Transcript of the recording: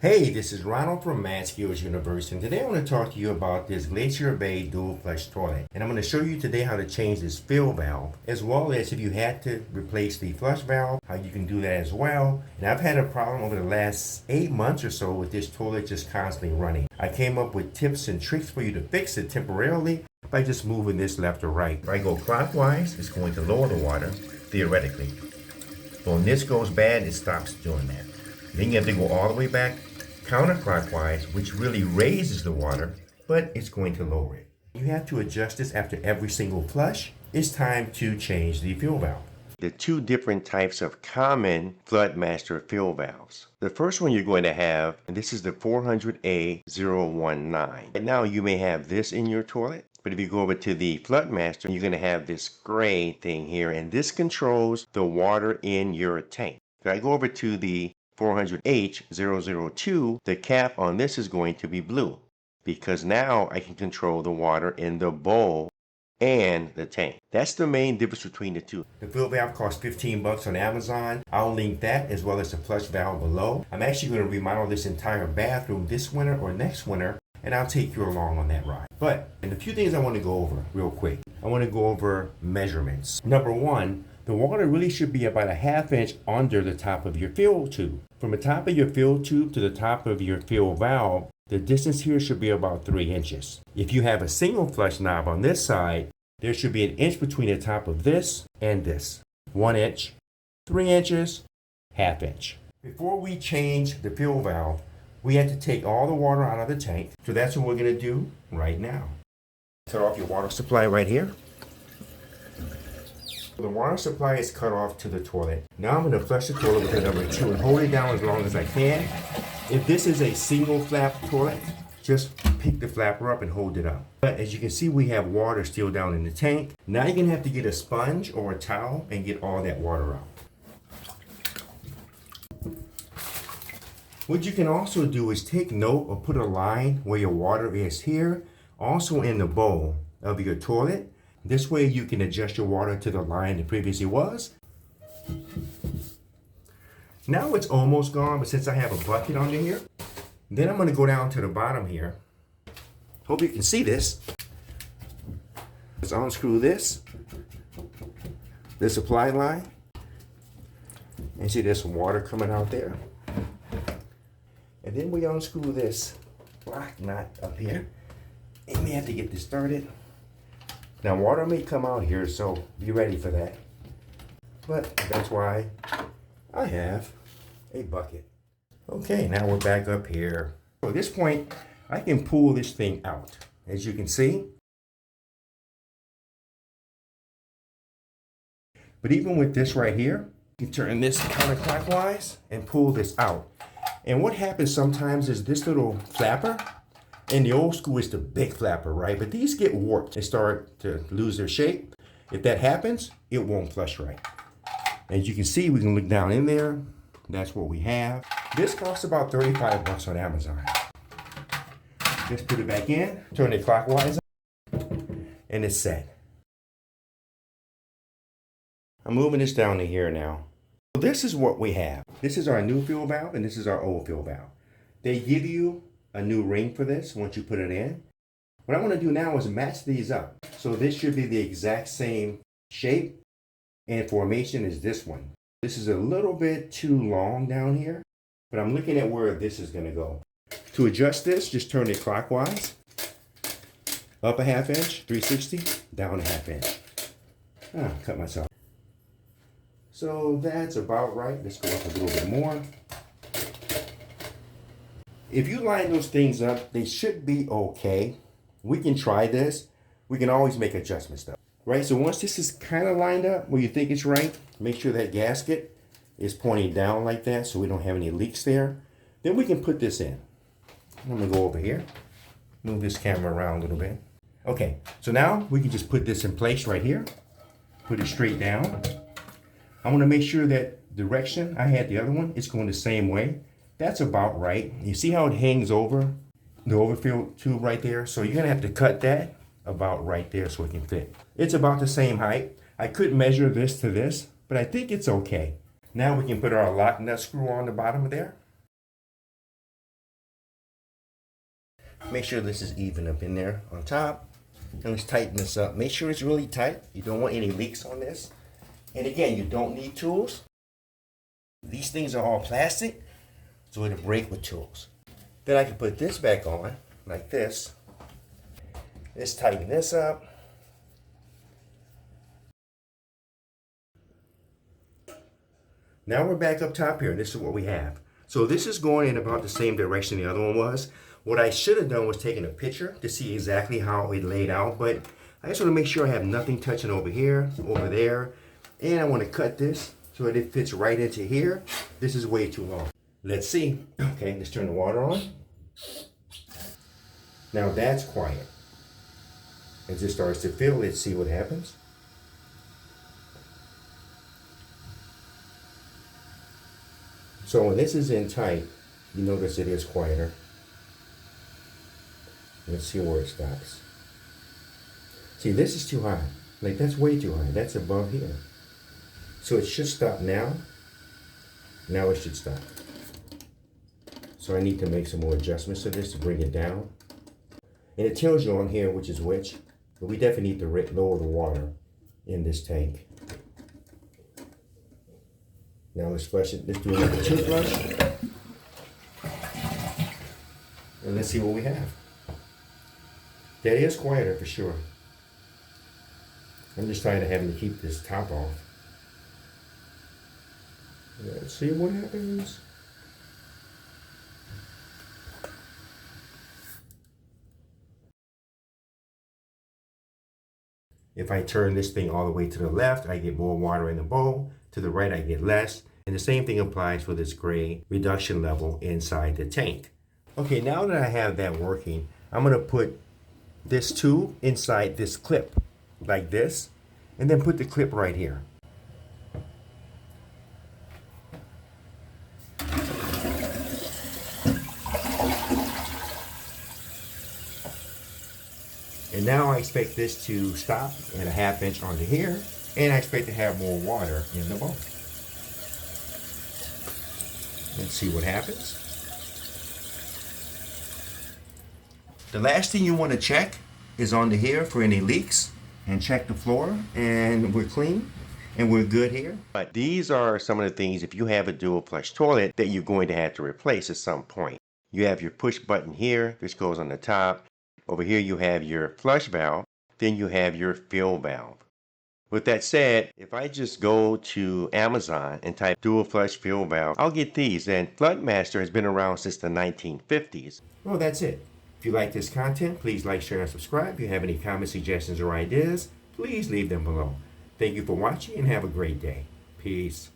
Hey, this is Ronald from Math Skills University, and today I want to talk to you about this Glacier Bay dual flush toilet. And I'm going to show you today how to change this fill valve, as well as if you had to replace the flush valve, how you can do that as well. And I've had a problem over the last 8 months or so with this toilet just constantly running. I came up with tips and tricks for you to fix it temporarily by just moving this left or right. If I go clockwise, it's going to lower the water, theoretically. But when this goes bad, it stops doing that. Then you have to go all the way back counterclockwise, which really raises the water, but it's going to lower it. You have to adjust this after every single flush. It's time to change the fill valve. The two different types of common Fluidmaster fill valves. The first one you're going to have, and this is the 400A019. Right now you may have this in your toilet, but if you go over to the Fluidmaster, you're going to have this gray thing here, and this controls the water in your tank. If I go over to the 400H002, the cap on this is going to be blue because now I can control the water in the bowl and the tank. That's the main difference between the two. The fill valve costs 15 bucks on Amazon. I'll link that as well as the flush valve below. I'm actually going to remodel this entire bathroom this winter or next winter, and I'll take you along on that ride. And a few things I want to go over real quick. I want to go over measurements. Number one, the water really should be about a ½ inch under the top of your fill tube. From the top of your fill tube to the top of your fill valve, the distance here should be about 3 inches. If you have a single flush knob on this side, there should be an inch between the top of this and this. 1 inch, 3 inches, ½ inch. Before we change the fill valve, we have to take all the water out of the tank. So that's what we're going to do right now. Cut off your water supply right here. The water supply is cut off to the toilet. Now I'm going to flush the toilet with the number 2 and hold it down as long as I can. If this is a single flap toilet, just pick the flapper up and hold it up. But as you can see, we have water still down in the tank. Now you're going to have to get a sponge or a towel and get all that water out. What you can also do is take note or put a line where your water is here, also in the bowl of your toilet. This way you can adjust your water to the line it previously was. Now it's almost gone, but since I have a bucket under here, then I'm going to go down to the bottom here. Hope you can see this. Let's unscrew this supply line, and see there's some water coming out there. And then we unscrew this block nut up here, and we have to get this started. Now water may come out here, so be ready for that. But that's why I have a bucket. Okay, now we're back up here. So at this point, I can pull this thing out. As you can see. But even with this right here, you can turn this counterclockwise and pull this out. And what happens sometimes is this little flapper, in the old school, it's the big flapper, right? But these get warped. They start to lose their shape. If that happens, it won't flush right. As you can see, we can look down in there. That's what we have. This costs about 35 bucks on Amazon. Just put it back in, turn it clockwise, and it's set. I'm moving this down to here now. So this is what we have. This is our new fill valve, and this is our old fill valve. They give you a new ring for this once you put it in. What I want to do now is match these up. So this should be the exact same shape and formation as this one. This is a little bit too long down here, but I'm looking at where this is going to go. To adjust this, just turn it clockwise. Up a ½ inch, 360, down a ½ inch. Cut myself. So that's about right. Let's go up a little bit more. If you line those things up, they should be okay. We can try this. We can always make adjustments though. Right, so once this is kind of lined up where you think it's right, make sure that gasket is pointing down like that so we don't have any leaks there. Then we can put this in. I'm gonna go over here, move this camera around a little bit. Okay, so now we can just put this in place right here. Put it straight down. I wanna make sure that direction I had the other one, it's going the same way. That's about right. You see how it hangs over the overfill tube right there? So you're gonna have to cut that about right there so it can fit. It's about the same height. I could measure this to this, but I think it's okay. Now we can put our lock nut screw on the bottom of there. Make sure this is even up in there on top. And let's tighten this up. Make sure it's really tight. You don't want any leaks on this. And again, you don't need tools. These things are all plastic, so it'll break with tools. Then I can put this back on, like this. Let's tighten this up. Now we're back up top here. This is what we have. So this is going in about the same direction the other one was. What I should have done was taken a picture to see exactly how it laid out, but I just want to make sure I have nothing touching over here, over there, and I want to cut this so that it fits right into here. This is way too long. Let's see. Okay, let's turn the water on. Now that's quiet. As it starts to fill, let's see what happens. So when this is in tight, you notice it is quieter. Let's see where it stops. See, this is too high. Like, that's way too high. That's above here. So it should stop now. Now it should stop. So I need to make some more adjustments to this to bring it down. And it tells you on here which is which. But we definitely need to lower the water in this tank. Now let's flush it. Let's do another toothbrush. And let's see what we have. That is quieter for sure. I'm just tired of having to keep this top off. Let's see what happens. If I turn this thing all the way to the left, I get more water in the bowl. To the right, I get less. And the same thing applies for this gray reduction level inside the tank. Okay, now that I have that working, I'm going to put this tube inside this clip, like this, and then put the clip right here. And now I expect this to stop at a 1/2 inch onto here, and I expect to have more water in the bowl. Let's see what happens. The last thing you want to check is onto here for any leaks, and check the floor, and we're clean and we're good here. But these are some of the things, if you have a dual flush toilet, that you're going to have to replace at some point. You have your push button here, which goes on the top. Over here you have your flush valve, then you have your fill valve. With that said, if I just go to Amazon and type dual flush fill valve, I'll get these. And Fluidmaster has been around since the 1950s. Well, that's it. If you like this content, please like, share, and subscribe. If you have any comments, suggestions, or ideas, please leave them below. Thank you for watching and have a great day. Peace.